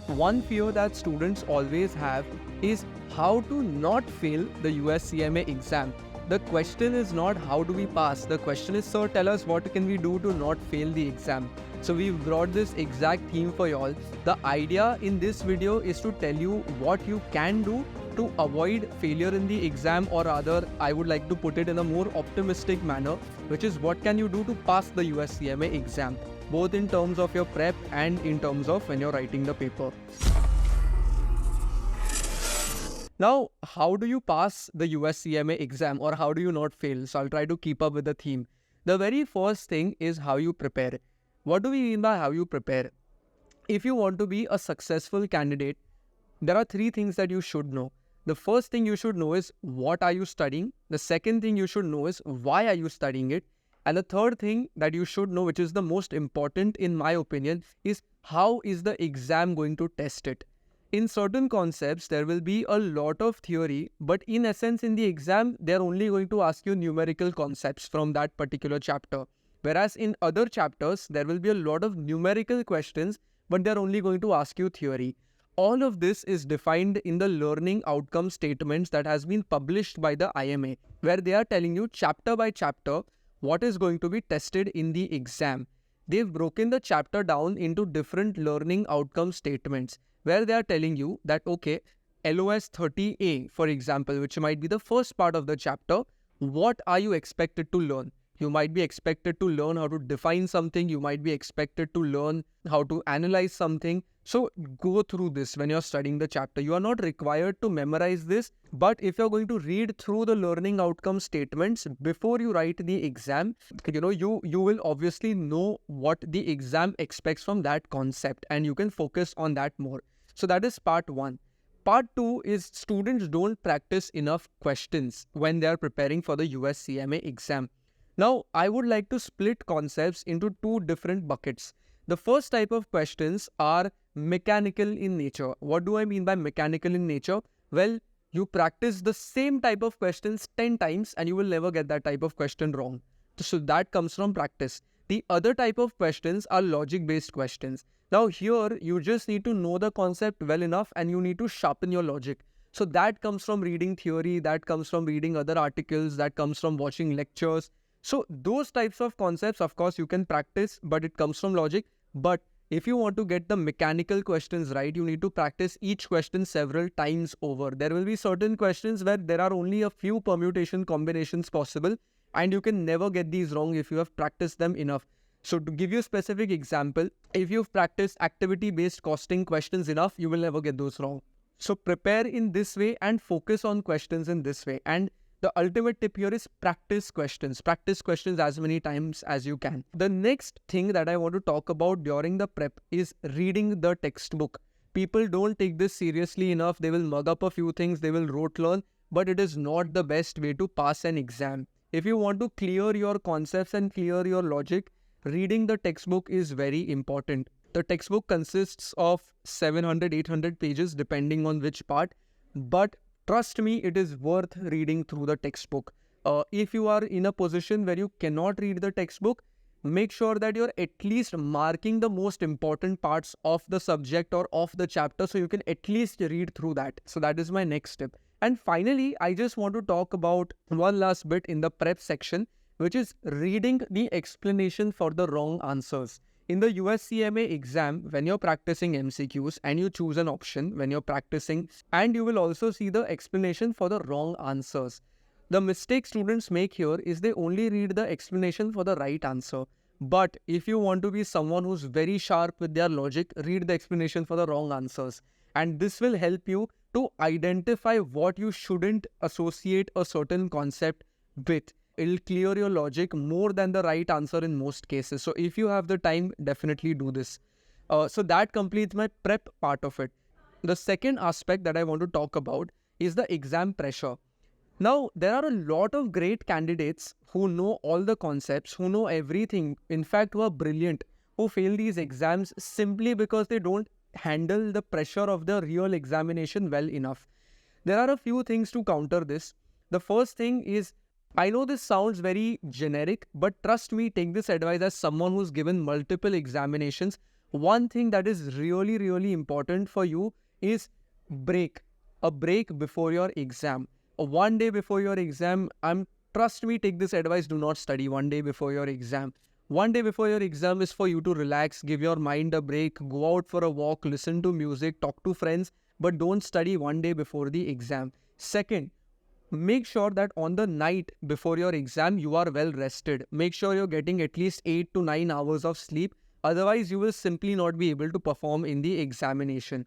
One fear that students always have is how to not fail the US CMA exam. The question is not how do we pass. The question is, sir, tell us what can we do to not fail the exam. So we've brought this exact theme for y'all. The idea in this video is to tell you what you can do to avoid failure in the exam, or rather, I would like to put it in a more optimistic manner, which is what can you do to pass the US CMA exam, both in terms of your prep and in terms of when you're writing the paper. Now, how do you pass the US CMA exam, or how do you not fail? So I'll try to keep up with the theme. The very first thing is how you prepare. What do we mean by how you prepare? If you want to be a successful candidate, there are three things that you should know. The first thing you should know is what are you studying? The second thing you should know is why are you studying it? And the third thing that you should know, which is the most important in my opinion, is how is the exam going to test it? In certain concepts, there will be a lot of theory, but in essence, in the exam, they're only going to ask you numerical concepts from that particular chapter. Whereas in other chapters, there will be a lot of numerical questions, but they're only going to ask you theory. All of this is defined in the learning outcome statements that has been published by the IMA, where they are telling you chapter by chapter what is going to be tested in the exam. They've broken the chapter down into different learning outcome statements, where they are telling you that, okay, LOS 30A, for example, which might be the first part of the chapter, what are you expected to learn? You might be expected to learn how to define something. You might be expected to learn how to analyze something. So go through this when you're studying the chapter. You are not required to memorize this, but if you're going to read through the learning outcome statements before you write the exam, you will obviously know what the exam expects from that concept, and you can focus on that more. So that is part one. Part two is students don't practice enough questions when they are preparing for the US CMA exam. Now, I would like to split concepts into two different buckets. The first type of questions are mechanical in nature. What do I mean by mechanical in nature? Well, you practice the same type of questions 10 times and you will never get that type of question wrong. So that comes from practice. The other type of questions are logic-based questions. Now here, you just need to know the concept well enough and you need to sharpen your logic. So that comes from reading theory, that comes from reading other articles, that comes from watching lectures. So those types of concepts, of course, you can practice, but it comes from logic. But if you want to get the mechanical questions right, you need to practice each question several times over. There will be certain questions where there are only a few permutation combinations possible, and you can never get these wrong if you have practiced them enough. So to give you a specific example, if you've practiced activity-based costing questions enough, you will never get those wrong. So prepare in this way and focus on questions in this way. And the ultimate tip here is practice questions. Practice questions as many times as you can. The next thing that I want to talk about during the prep is reading the textbook. People don't take this seriously enough. They will mug up a few things, they will rote learn, but it is not the best way to pass an exam. If you want to clear your concepts and clear your logic, reading the textbook is very important. The textbook consists of 700-800 pages depending on which part, but trust me, it is worth reading through the textbook. If you are in a position where you cannot read the textbook, make sure that you're at least marking the most important parts of the subject or of the chapter so you can at least read through that. So that is my next tip. And finally, I just want to talk about one last bit in the prep section, which is reading the explanation for the wrong answers. In the US CMA exam, when you're practicing MCQs and you choose an option when you're practicing, and you will also see the explanation for the wrong answers. The mistake students make here is they only read the explanation for the right answer. But if you want to be someone who's very sharp with their logic, read the explanation for the wrong answers. And this will help you to identify what you shouldn't associate a certain concept with. It'll clear your logic more than the right answer in most cases. So if you have the time, definitely do this. So that completes my prep part of it. The second aspect that I want to talk about is the exam pressure. Now, there are a lot of great candidates who know all the concepts, who know everything, in fact, who are brilliant, who fail these exams simply because they don't handle the pressure of the real examination well enough. There are a few things to counter this. The first thing is, I know this sounds very generic, but trust me, take this advice as someone who's given multiple examinations. one thing that is really, really important for you is a break before your exam. One day before your exam, trust me, take this advice, do not study one day before your exam. One day before your exam is for you to relax, give your mind a break, go out for a walk, listen to music, talk to friends, but don't study one day before the exam. Second, make sure that on the night before your exam, you are well rested. Make sure you're getting at least 8 to 9 hours of sleep. Otherwise, you will simply not be able to perform in the examination.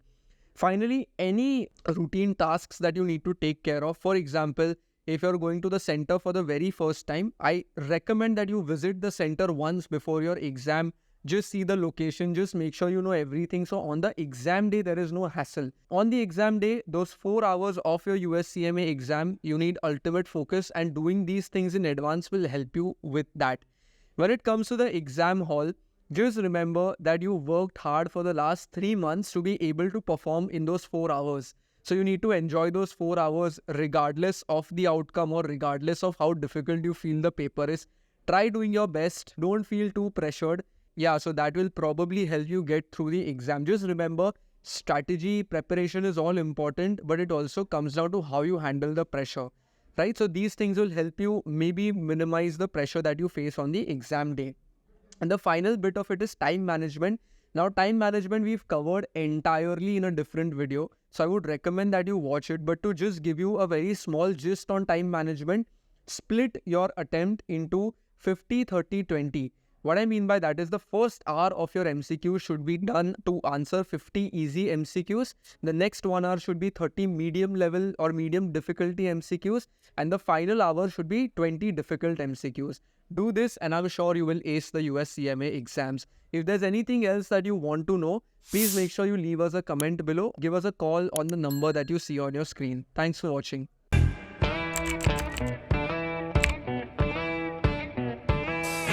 Finally, any routine tasks that you need to take care of. For example, if you're going to the center for the very first time, I recommend that you visit the center once before your exam. Just see the location, just make sure you know everything. So on the exam day, there is no hassle. On the exam day, those 4 hours of your US CMA exam, you need ultimate focus, and doing these things in advance will help you with that. When it comes to the exam hall, just remember that you worked hard for the last 3 months to be able to perform in those 4 hours. So you need to enjoy those 4 hours regardless of the outcome or regardless of how difficult you feel the paper is. Try doing your best. Don't feel too pressured. Yeah, so that will probably help you get through the exam. Just remember, strategy, preparation is all important, but it also comes down to how you handle the pressure, right? So these things will help you maybe minimize the pressure that you face on the exam day. And the final bit of it is time management. Now, time management we've covered entirely in a different video, so I would recommend that you watch it. But to just give you a very small gist on time management, split your attempt into 50, 30, 20. What I mean by that is the first hour of your MCQ should be done to answer 50 easy MCQs. The next 1 hour should be 30 medium level or medium difficulty MCQs. And the final hour should be 20 difficult MCQs. Do this and I'm sure you will ace the US CMA exams. If there's anything else that you want to know, please make sure you leave us a comment below. Give us a call on the number that you see on your screen. Thanks for watching.